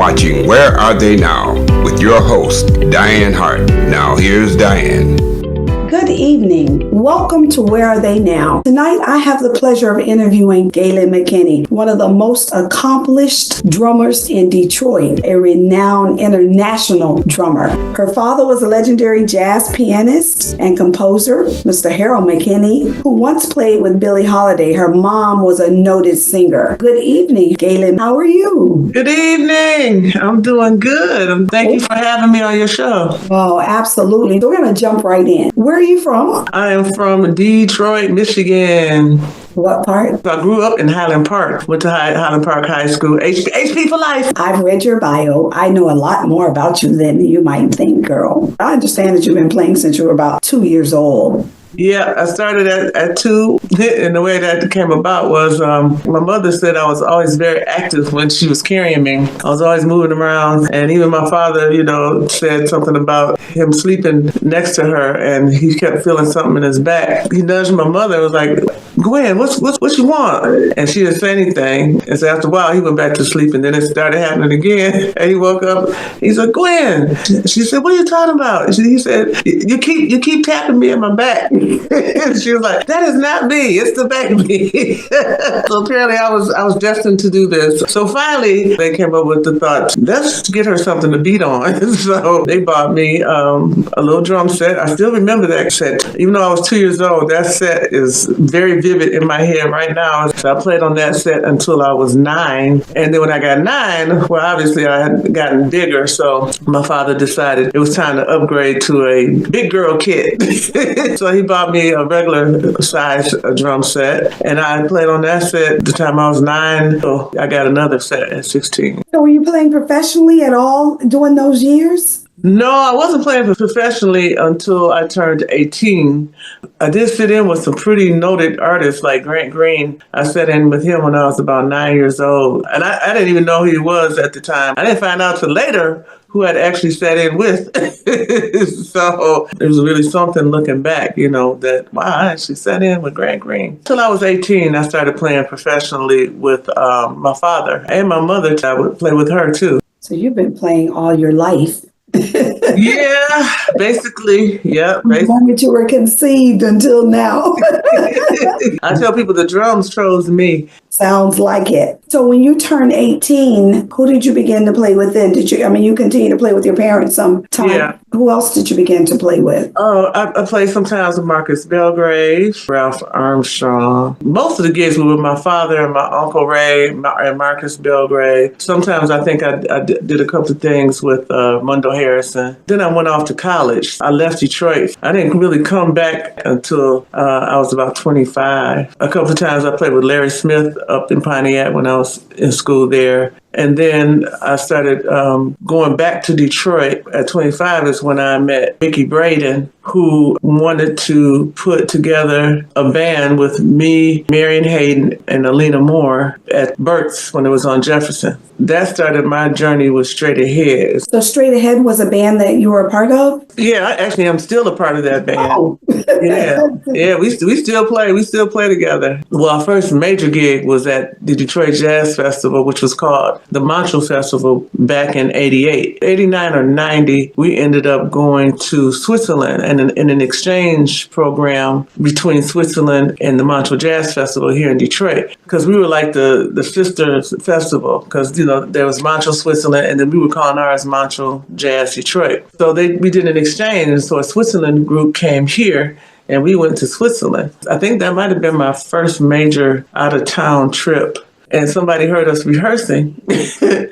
watching Where Are They Now with your host, Dianne Hart. Now here's Dianne. Good evening. Welcome to Where Are They Now? Tonight, I have the pleasure of interviewing Gayelynn McKinney, one of the most accomplished drummers in Detroit, a renowned international drummer. Her father was a legendary jazz pianist and composer, Mr. Harold McKinney, who once played with Billie Holiday. Her mom was a noted singer. Good evening, Gayelynn. How are you? Good evening. I'm doing good. Thank you for having me on your show. Oh, absolutely. We're going to jump right in. Where are you from? I am from Detroit, Michigan. What part? I grew up in Highland Park. Went to Highland Park High School. HP for life. I've read your bio. I know a lot more about you than you might think, girl. I understand that you've been playing since you were about 2 years old. Yeah, I started at 2, and the way that came about was my mother said I was always very active when she was carrying me. I was always moving around, and even my father, said something about him sleeping next to her, and he kept feeling something in his back. He nudged my mother and was like, "Gwen, what you want?" And she didn't say anything. And so after a while, he went back to sleep, and then it started happening again. And he woke up. He said, "Gwen." She said, "What are you talking about?" He said, "You keep tapping me in my back." And she was like, "That is not me. It's the back of me." So apparently, I was destined to do this. So finally, they came up with the thought, let's get her something to beat on. So they bought me a little drum set. I still remember that set, even though I was 2 years old. That set is very vivid in my head right now. So I played on that set until I was 9. And then when I got 9, well, obviously I had gotten bigger. So my father decided it was time to upgrade to a big girl kit. So he bought me a regular size drum set. And I played on that set the time I was 9. So I got another set at 16. So were you playing professionally at all during those years? No, I wasn't playing professionally until I turned 18. I did sit in with some pretty noted artists like Grant Green. I sat in with him when I was about 9 years old. And I didn't even know who he was at the time. I didn't find out till later who I'd actually sat in with. So it was really something looking back, that, wow, I actually sat in with Grant Green. Till I was 18, I started playing professionally with my father and my mother. I would play with her too. So you've been playing all your life. Yeah, basically. Yeah. The moment you were conceived until now. I tell people the drums chose me. Sounds like it. So when you turned 18, who did you begin to play with then? You continue to play with your parents sometime? Yeah. Who else did you begin to play with? Oh, I play sometimes with Marcus Belgrave, Ralph Armstrong. Most of the gigs were with my father and my Uncle Ray and Marcus Belgrave. Sometimes I think I did a couple of things with Mundo Harrison. Then I went off to college. I left Detroit. I didn't really come back until I was about 25. A couple of times I played with Larry Smith up in Pontiac when I was in school there. And then I started going back to Detroit at 25 is when I met Mickey Braden, who wanted to put together a band with me, Marion Hayden, and Alina Moore at Burt's when it was on Jefferson. That started my journey with Straight Ahead. So Straight Ahead was a band that you were a part of? Yeah, actually, I'm still a part of that band. Oh. Yeah, we still play. We still play together. Well, our first major gig was at the Detroit Jazz Festival, which was called the Montreal Festival back in 88. 89 or 90, we ended up going to Switzerland and in an exchange program between Switzerland and the Montreal Jazz Festival here in Detroit, because we were like the sister festival, because there was Montreal, Switzerland, and then we were calling ours Montreal Jazz Detroit. So we did an exchange, and so a Switzerland group came here, and we went to Switzerland. I think that might have been my first major out-of-town trip. And somebody heard us rehearsing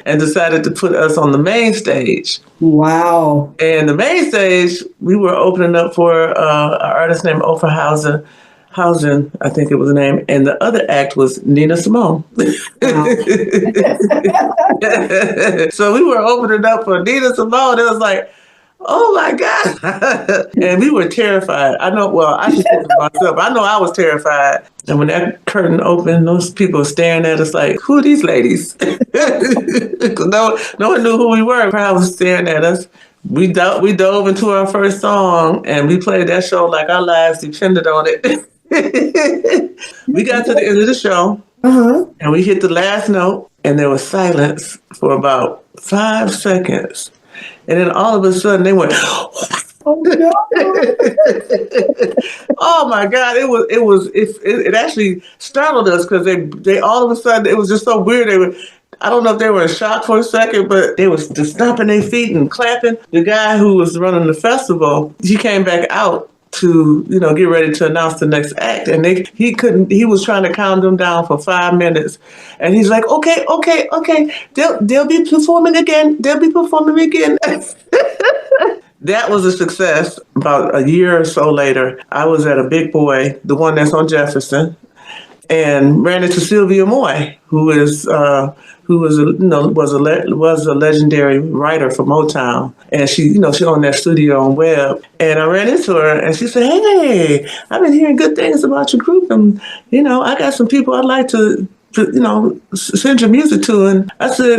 and decided to put us on the main stage. Wow. And the main stage, we were opening up for an artist named Ofer Hausen, I think it was the name. And the other act was Nina Simone. Wow. So we were opening up for Nina Simone. It was like, oh my God. And we were terrified. I should say for myself, I know I was terrified. And when that curtain opened, those people were staring at us like, who are these ladies? Because no one knew who we were. The crowd was staring at us. We dove into our first song, and we played that show like our lives depended on it. We got to the end of the show, Uh-huh. And we hit the last note, and there was silence for about 5 seconds. And then all of a sudden they went, Oh no. oh my God, it actually startled us because they all of a sudden, it was just so weird. I don't know if they were in shock for a second, but they was just stomping their feet and clapping. The guy who was running the festival, he came back out to, get ready to announce the next act. And he was trying to calm them down for 5 minutes. And he's like, okay. They'll be performing again. That was a success. About a year or so later, I was at a Big Boy, the one that's on Jefferson, and ran into Sylvia Moy, who was a legendary writer for Motown, and she owned that studio on Webb. And I ran into her, and she said, "Hey, I've been hearing good things about your group, and I got some people I'd like to." Send your music to. And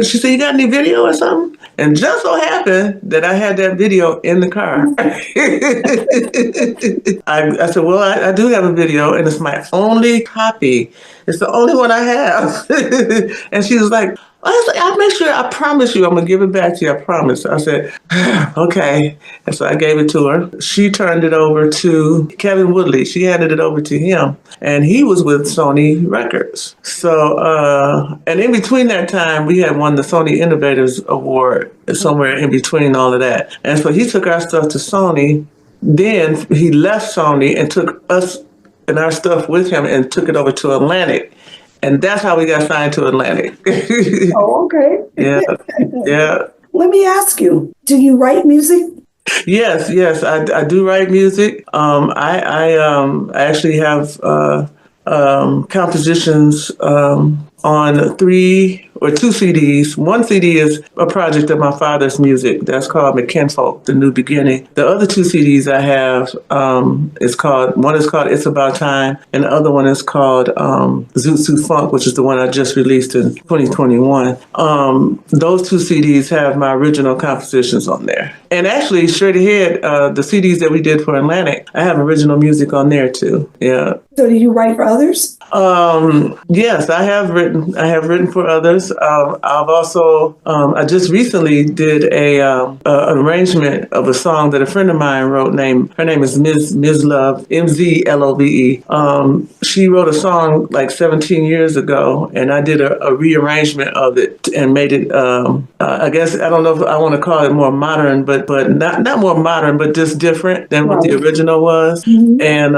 she said, you got any video or something? And just so happened that I had that video in the car. I said, well, I do have a video, and it's my only copy. It's the only one I have. And she was like, I'll make sure, I promise you, I'm going to give it back to you, I promise. I said, okay. And so I gave it to her. She turned it over to Kevin Woodley. She handed it over to him, and he was with Sony Records. So, and in between that time, we had won the Sony Innovators Award, somewhere in between all of that. And so he took our stuff to Sony. Then he left Sony and took us and our stuff with him and took it over to Atlantic. And that's how we got signed to Atlantic. Oh, okay. Yeah. Let me ask you, do you write music? Yes, I do write music. I actually have compositions on 3 or 2 CDs. One CD is a project of my father's music that's called McKinfolk, The New Beginning. The other 2 CDs I have one is called It's About Time, and the other one is called Zoot Suit Funk, which is the one I just released in 2021. Those 2 CDs have my original compositions on there. And actually, straight ahead, the CDs that we did for Atlantic, I have original music on there too. Yeah. So do you write for others? Yes, I have written for others. I've also, I just recently did an arrangement of a song that a friend of mine wrote. Her name is Ms. Love, MZLOVE. She wrote a song like 17 years ago, and I did a rearrangement of it and made it, I guess, I don't know if I want to call it more modern, but not more modern, but just different than what the original was. Mm-hmm. And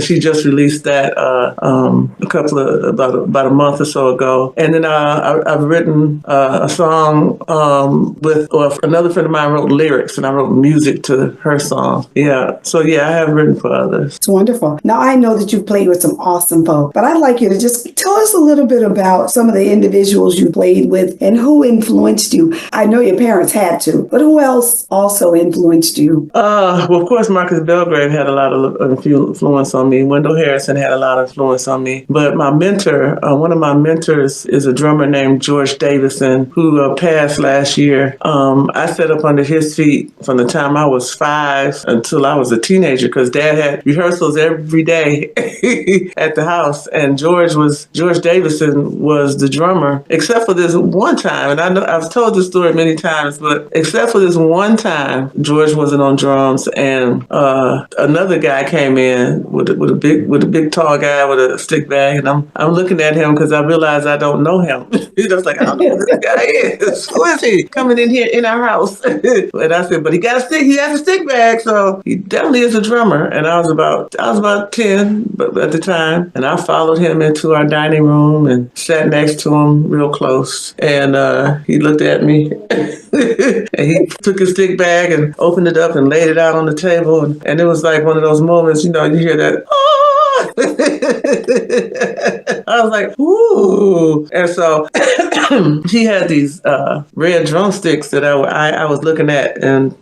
she just released that about a month or so ago. And then I've written a song another friend of mine wrote lyrics, and I wrote music to her song. Yeah. So yeah, I have written for others. It's wonderful. Now I know that you've played with some awesome folk, but I'd like you to just tell us a little bit about some of the individuals you played with and who influenced you. I know your parents had to, but who else also influenced you? Well, of course, Marcus Belgrave had a lot of influence on me. Wendell Harrison had a lot of influence on me. But my mentor, one of my mentors is a drummer named George Davison, who passed last year. I sat up under his feet from the time I was 5 until I was a teenager, because Dad had rehearsals every day at the house. And George Davison was the drummer, except for this one time. And I know I've told this story many times, but except for this one time, George wasn't on drums, and another guy came in with a big tall guy with a stick bag, and I'm looking at him because I realize I don't know him. He's just like, I don't know who this guy is. Who is he coming in here in our house? And I said, but he has a stick bag, so he definitely is a drummer. And I was about 10 at the time, and I followed him into our dining room and sat next to him real close, and he looked at me and he took his stick bag and opened it up and laid it out on the table, and it was like one of those moments, you hear that, oh! I was like, ooh. And so he had these red drumsticks that I was looking at and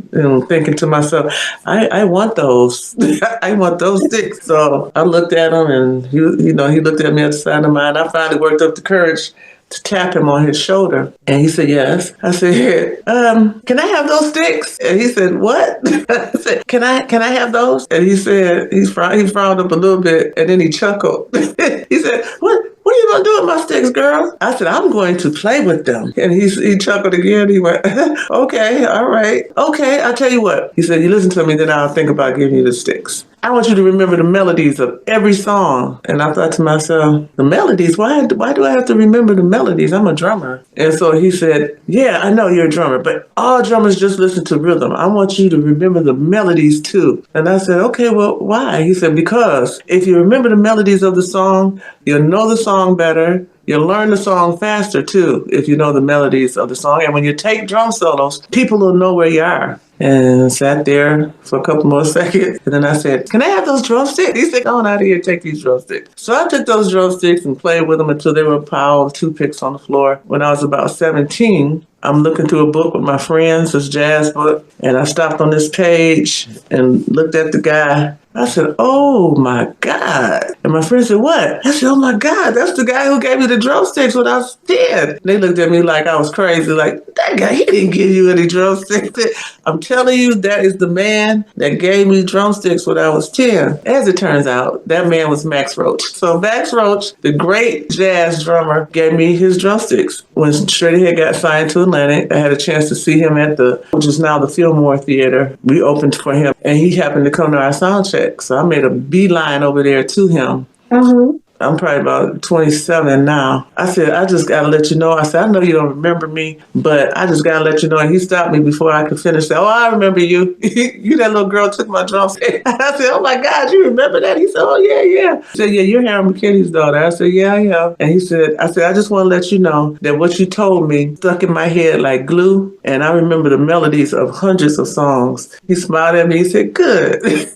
thinking to myself, I want those. I want those sticks. So I looked at him, and he looked at me at the side of mine. I finally worked up the courage to tap him on his shoulder. And he said, yes. I said, can I have those sticks? And he said, what? I said, can I have those? And he said, he frowned up a little bit, and then he chuckled. He said, what are you going to do with my sticks, girl? I said, I'm going to play with them. And he chuckled again. He went, okay, all right. Okay, I'll tell you what. He said, you listen to me, then I'll think about giving you the sticks. I want you to remember the melodies of every song. And I thought to myself, the melodies? Why do I have to remember the melodies? I'm a drummer. And so he said, yeah, I know you're a drummer, but all drummers just listen to rhythm. I want you to remember the melodies too. And I said, okay, well, why? He said, because if you remember the melodies of the song, you'll know the song better. You'll learn the song faster too if you know the melodies of the song. And when you take drum solos, people will know where you are. And sat there for a couple more seconds. And then I said, can I have those drumsticks? He said, go on out of here, take these drumsticks. So I took those drumsticks and played with them until they were a pile of toothpicks on the floor. When I was about 17, I'm looking through a book with my friends, this jazz book, and I stopped on this page and looked at the guy. I said, oh my God. And my friend said, what? I said, oh my God, that's the guy who gave me the drumsticks when I was 10. And they looked at me like I was crazy, like, that guy, he didn't give you any drumsticks. I'm telling you, that is the man that gave me drumsticks when I was 10. As it turns out, that man was Max Roach. So Max Roach, the great jazz drummer, gave me his drumsticks. When Shreddy had got signed to Atlantic, I had a chance to see him at which is now the Fillmore Theater. We opened for him, and he happened to come to our sound check. So I made a beeline over there to him. Mm-hmm. I'm probably about 27 now. I said, I just got to let you know. I said, I know you don't remember me, but I just got to let you know. And he stopped me before I could finish. Said, oh, I remember you. You, that little girl, took my drumstick. I said, oh my God, you remember that? He said, oh, yeah. He said, yeah, you're Harold McKinney's daughter. I said, yeah, I am. And he said, I just want to let you know that what you told me stuck in my head like glue. And I remember the melodies of hundreds of songs. He smiled at me. He said, good.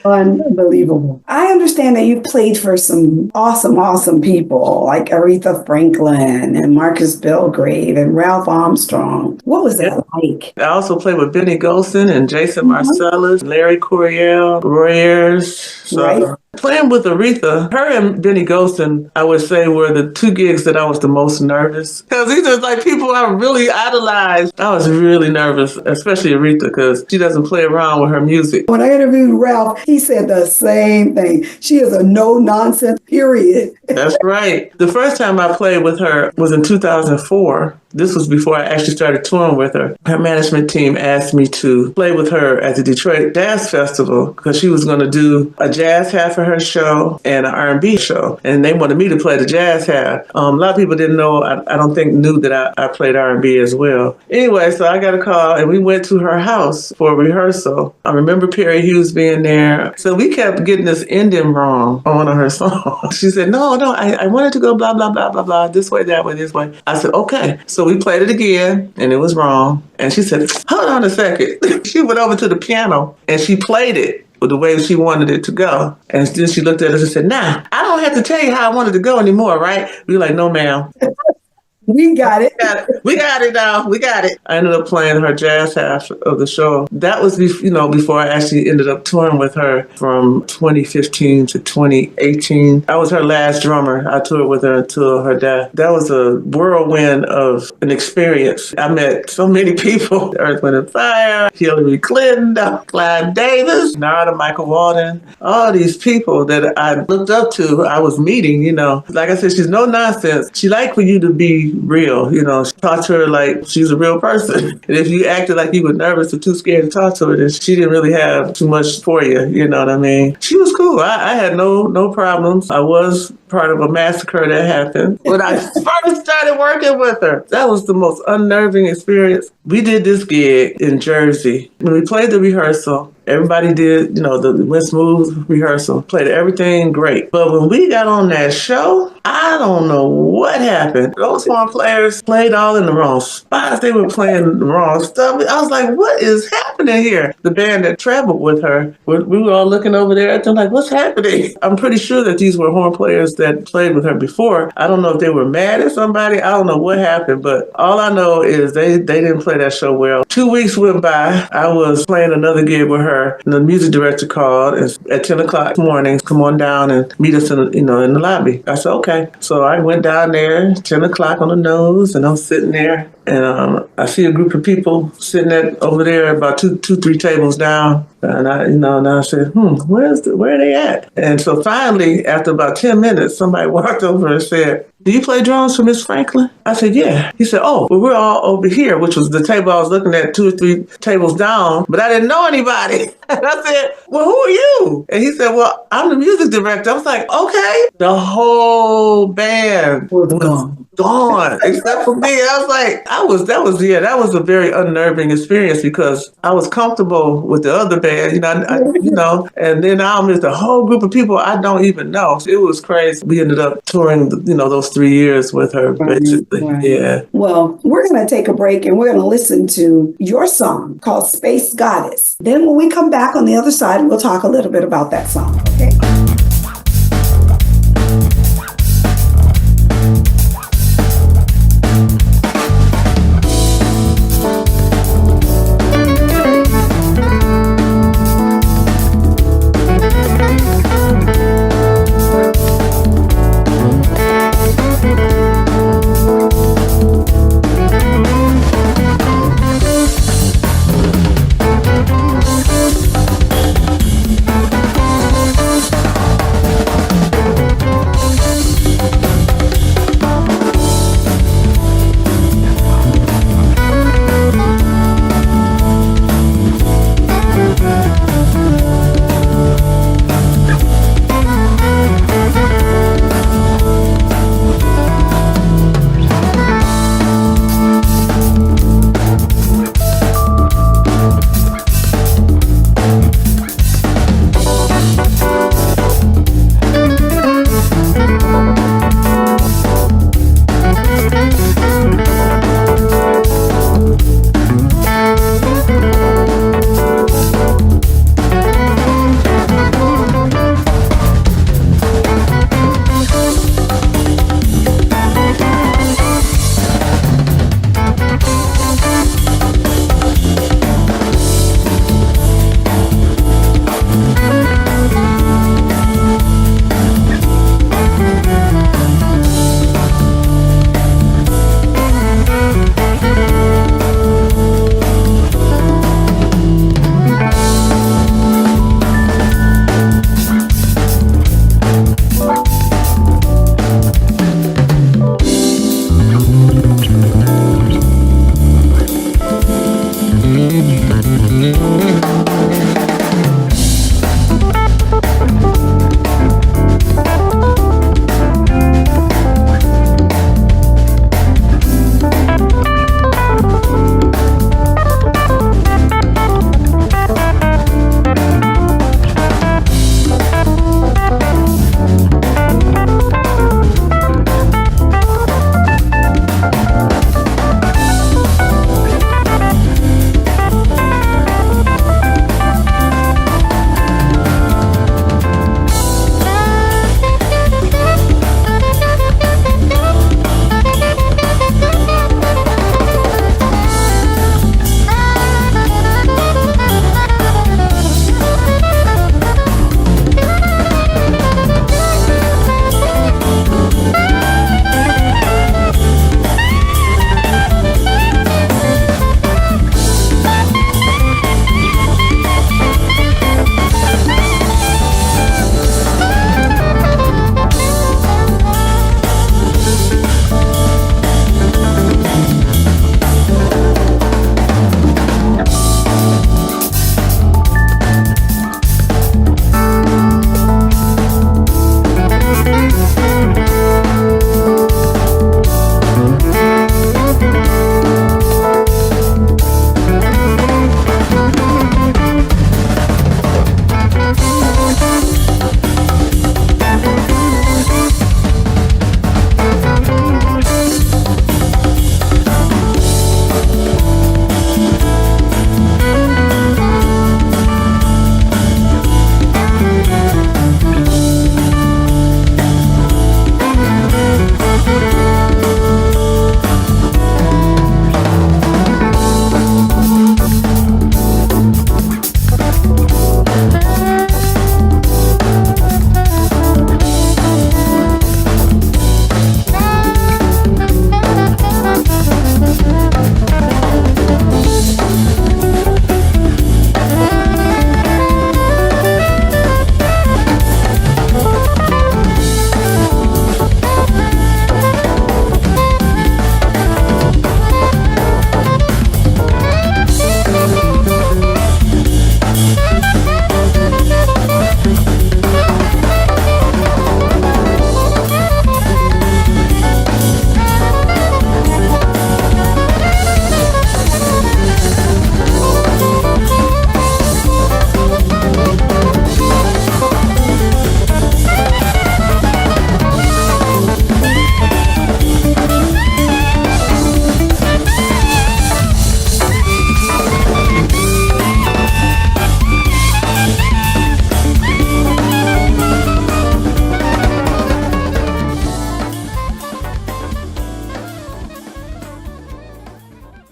Unbelievable. I understand that you played for some awesome people like Aretha Franklin and Marcus Belgrave and Ralph Armstrong. What was that like? I also played with Benny Golson and Jason Marcellus, Larry Coryell, Roy Ayers. So right. Playing with Aretha, her and Benny Golson, I would say, were the two gigs that I was the most nervous. Because these are like people I really idolized. I was really nervous, especially Aretha, because she doesn't play around with her music. When I interviewed Ralph, he said the same thing. She is a no-nonsense period. That's right. The first time I played with her was in 2004. This was before I actually started touring with her. Her management team asked me to play with her at the Detroit Jazz Festival because she was going to do a jazz half of her show and an R&B show. And they wanted me to play the jazz half. A lot of people didn't know, I don't think knew that I played R&B as well. Anyway, so I got a call and we went to her house for a rehearsal. I remember Perry Hughes being there. So we kept getting this ending wrong on one of her songs. She said, no, I wanted to go blah, blah, blah, blah, blah, this way, that way, this way. I said, okay. So we played it again and it was wrong. And she said, hold on a second. She went over to the piano and she played it the way she wanted it to go. And then she looked at us and said, nah, I don't have to tell you how I wanted to go anymore, right? We were like, no, ma'am. We got it. We got it now. We got it. I ended up playing her jazz half of the show. That was, before I actually ended up touring with her from 2015 to 2018. I was her last drummer. I toured with her until her death. That was a whirlwind of an experience. I met so many people. Earth, Wind & Fire, Hillary Clinton, Clive Davis, Narada Michael Walden, all these people that I looked up to, I was meeting, Like I said, she's no nonsense. She liked for you to be real, talk to her like she's a real person. And if you acted like you were nervous or too scared to talk to her, then she didn't really have too much for you. You know what I mean? She was cool. I had no problems. I was part of a massacre that happened when I first started working with her. That was the most unnerving experience. We did this gig in Jersey. When we played the rehearsal, everybody did, the went smooth rehearsal, played everything great. But when we got on that show, I don't know what happened. Those players played all in the wrong spots. They were playing the wrong stuff. I was like, what is happening? happening here? The band that traveled with her, we were all looking over there at them like, what's happening? I'm pretty sure that these were horn players that played with her before. I don't know if they were mad at somebody. I don't know what happened, but all I know is they didn't play that show well. 2 weeks went by. I was playing another gig with her, and the music director called at 10 o'clock morning, come on down and meet us in the lobby. I said, okay. So I went down there, 10 o'clock on the nose, and I'm sitting there, and I see a group of people sitting over there about two, 3 tables down. And I said, where are they at? And so finally, after about 10 minutes, somebody walked over and said, do you play drums for Miss Franklin? I said, yeah. He said, oh, well, we're all over here, which was the table I was looking at 2 or 3 tables down, but I didn't know anybody. And I said, well, who are you? And he said, well, I'm the music director. I was like, okay. The whole band was gone, except for me. I was like, that was a very unnerving experience because I was comfortable with the other band, and then now there's a whole group of people I don't even know. It was crazy. We ended up touring, those 3 years with her, basically. Right. Yeah. Well, we're going to take a break and we're going to listen to your song called Space Goddess. Then when we come back on the other side, we'll talk a little bit about that song. Okay.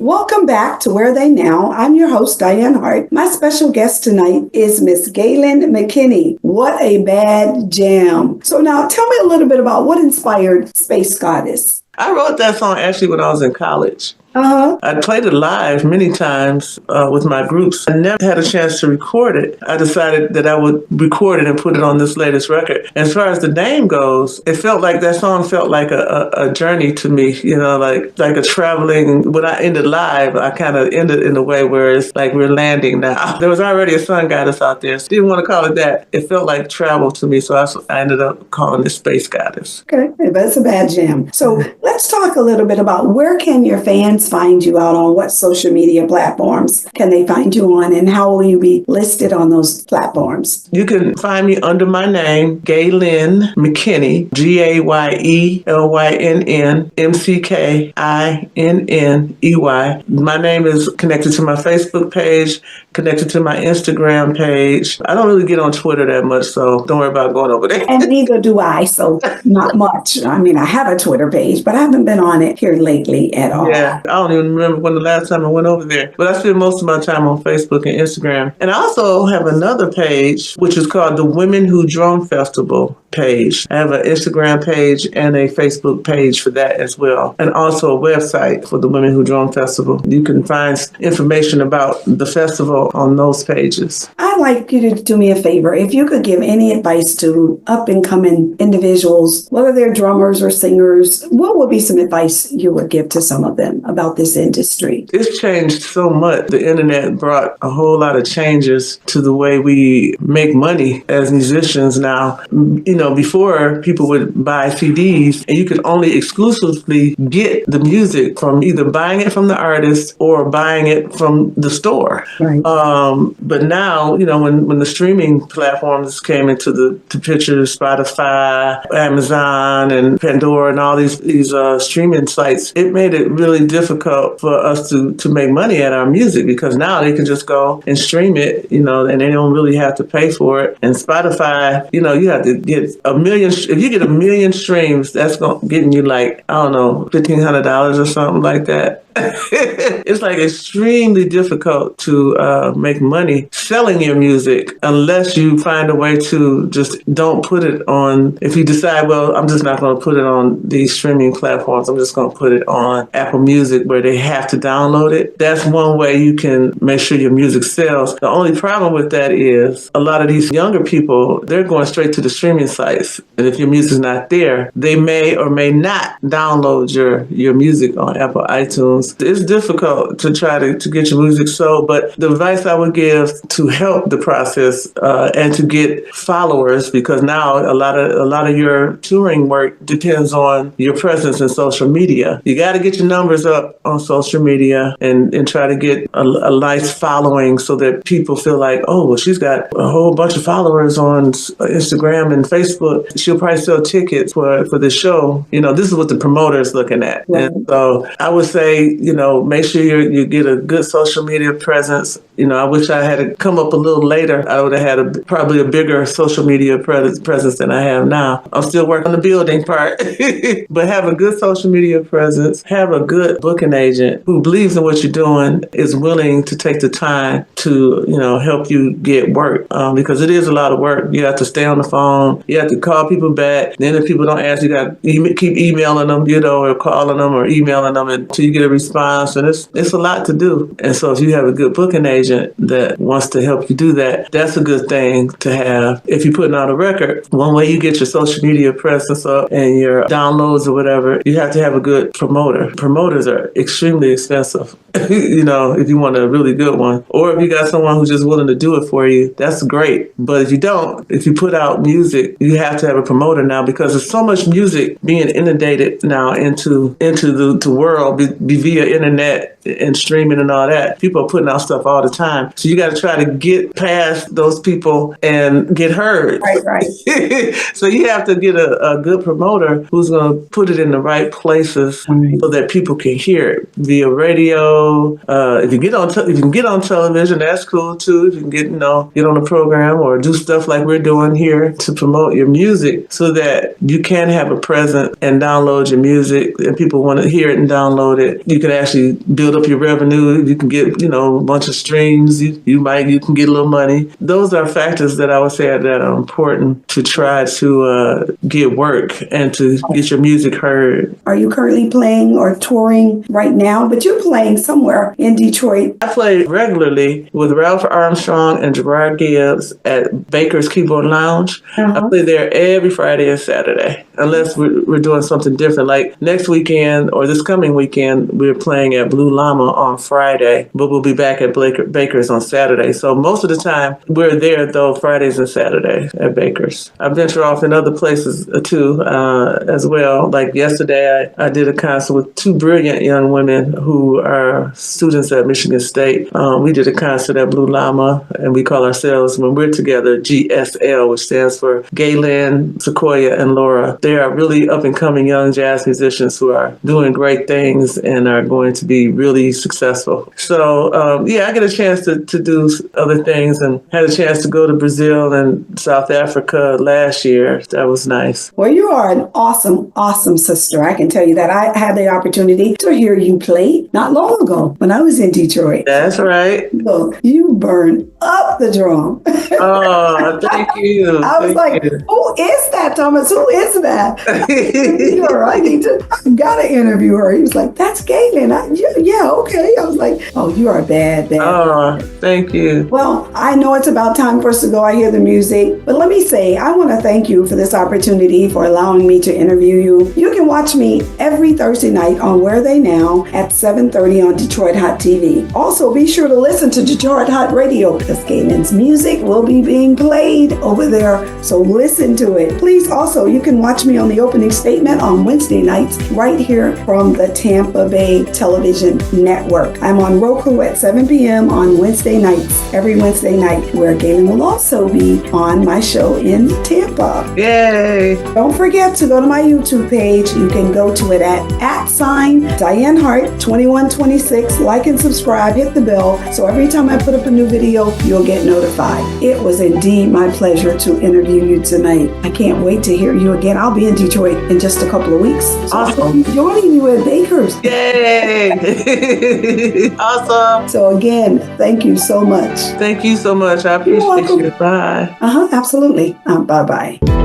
Welcome back to Where Are They Now? I'm your host, Dianne Hart. My special guest tonight is Miss Gayelynn McKinney. What a bad jam. So now tell me a little bit about what inspired Space Goddess. I wrote that song actually when I was in college. I played it live many times with my groups. I never had a chance to record it. I decided that I would record it and put it on this latest record. As far as the name goes, it felt like that song felt like a journey to me, like a traveling. When I ended live, I kind of ended in a way where it's like we're landing now. There was already a sun goddess out there. So didn't want to call it that. It felt like travel to me, so I ended up calling it Space Goddess. Okay, that's a bad jam. So let's talk a little bit about where can your fans find you out on? What social media platforms can they find you on, and how will you be listed on those platforms? You can find me under my name, Gayelynn McKinney, Gayelynn McKinney. My name is connected to my Facebook page, connected to my Instagram page. I don't really get on Twitter that much, so don't worry about going over there. And neither do I, so not much. I mean, I have a Twitter page, but I haven't been on it here lately at all. Yeah, I don't even remember when the last time I went over there. But I spend most of my time on Facebook and Instagram. And I also have another page, which is called the Women Who Drum Festival page. I have an Instagram page and a Facebook page for that as well. And also a website for the Women Who Drum Festival. You can find information about the festival on those pages. I'd like you to do me a favor. If you could give any advice to up-and-coming individuals, whether they're drummers or singers, what would be some advice you would give to some of them about this industry? It's changed so much. The internet brought a whole lot of changes to the way we make money as musicians now. Before people would buy CDs and you could only exclusively get the music from either buying it from the artist or buying it from the store. Right. But now, when the streaming platforms came into the picture, Spotify, Amazon, and Pandora, and all these streaming sites, it made it really difficult for us to make money at our music, because now they can just go and stream it, and they don't really have to pay for it. And Spotify, you have to get a million. If you get a million streams, that's getting you $1,500 or something like that. It's like extremely difficult to make money selling your music unless you find a way to just don't put it on. If you decide, well, I'm just not going to put it on these streaming platforms, I'm just going to put it on Apple Music where they have to download it. That's one way you can make sure your music sells. The only problem with that is a lot of these younger people, they're going straight to the streaming sites. And if your music's not there, they may or may not download your music on Apple iTunes. It's difficult to try to get your music sold, but the advice I would give to help the process and to get followers, because now a lot of your touring work depends on your presence in social media. You got to get your numbers up on social media and try to get a nice following so that people feel like, oh, well, she's got a whole bunch of followers on Instagram and Facebook. She'll probably sell tickets for the show. This is what the promoter is looking at. Right. And so I would say, make sure you get a good social media presence. I wish I had come up a little later. I would have had probably a bigger social media presence than I have now. I'm still working on the building part. But have a good social media presence. Have a good booking agent who believes in what you're doing, is willing to take the time to, help you get work. Because it is a lot of work. You have to stay on the phone. You have to call people back. Then if people don't answer, you got to keep emailing them, or calling them or emailing them until you get a response. And it's a lot to do. And so if you have a good booking agent that wants to help you do that, that's a good thing to have. If you're putting out a record, one way you get your social media presence up and your downloads or whatever, you have to have a good promoter. Promoters are extremely expensive, if you want a really good one. Or if you got someone who's just willing to do it for you, that's great. But if you don't, if you put out music, you have to have a promoter now, because there's so much music being inundated now into the world via internet and streaming and all that. People are putting out stuff all the time. So you got to try to get past those people and get heard. Right. So you have to get a good promoter who's going to put it in the right places so that people can hear it via radio radio. If you can get on television, that's cool too. If you can get on a program or do stuff like we're doing here to promote your music, so that you can have a presence and download your music, and people want to hear it and download it. You can actually build up your revenue. You can get a bunch of streams. You can get a little money. Those are factors that I would say that are important to try to get work and to get your music heard. Are you currently playing or touring right now? But you're playing somewhere in Detroit. I play regularly with Ralph Armstrong and Gerard Gibbs at Baker's Keyboard Lounge. I play there every Friday and Saturday, unless we're doing something different. Like next weekend or this coming weekend, we're playing at Blue Llama on Friday, but we'll be back at Baker's on Saturday. So most of the time, we're there, though, Fridays and Saturdays at Baker's. I venture off in other places, too, as well. Like yesterday, I did a concert with two brilliant young women who are students at Michigan State. We did a concert at Blue Llama, and we call ourselves, when we're together, GSL, which stands for Gayelynn, Sequoia, and Laura. They are really up-and-coming young jazz musicians who are doing great things and are going to be really successful. So, I get a chance to do other things, and had a chance to go to Brazil and South Africa last year. That was nice. Well, you are an awesome, awesome sister. I can tell you that. I had the opportunity to hear you play not long ago when I was in Detroit. That's right. So you burn up the drum. Oh, thank you. I was who is that, Thomas? Who is that? I gotta interview her. He was like, that's Gayelynn. Yeah, okay. I was like, oh, you are bad. Oh, thank you. Well, I know it's about time for us to go. I hear the music. But let me say, I want to thank you for this opportunity, for allowing me to interview you. You can watch me every Thursday night on Where Are They Now at 7:30 on Detroit Hot TV. Also, be sure to listen to Detroit Hot Radio, because Gaylynn's music will be being played over there. So listen to it. Please, also, you can watch me on the opening statement on Wednesday nights right here from the Tampa Bay Television Network. I'm on Roku at 7 p.m. on Wednesday nights, every Wednesday night, where Gayelynn will also be on my show in Tampa. Yay! Don't forget to go to my YouTube page. You can go to it at Dianne Hart 2126. Like and subscribe, hit the bell, so every time I put up a new video, you'll get notified. It was indeed my pleasure to interview you tonight. I can't wait to hear you again. I'll be in Detroit in just a couple of weeks. So awesome. I'll be joining you at Baker's. Yay! Awesome. So again, thank you so much. Thank you so much. I appreciate you. Bye. Absolutely. Bye-bye.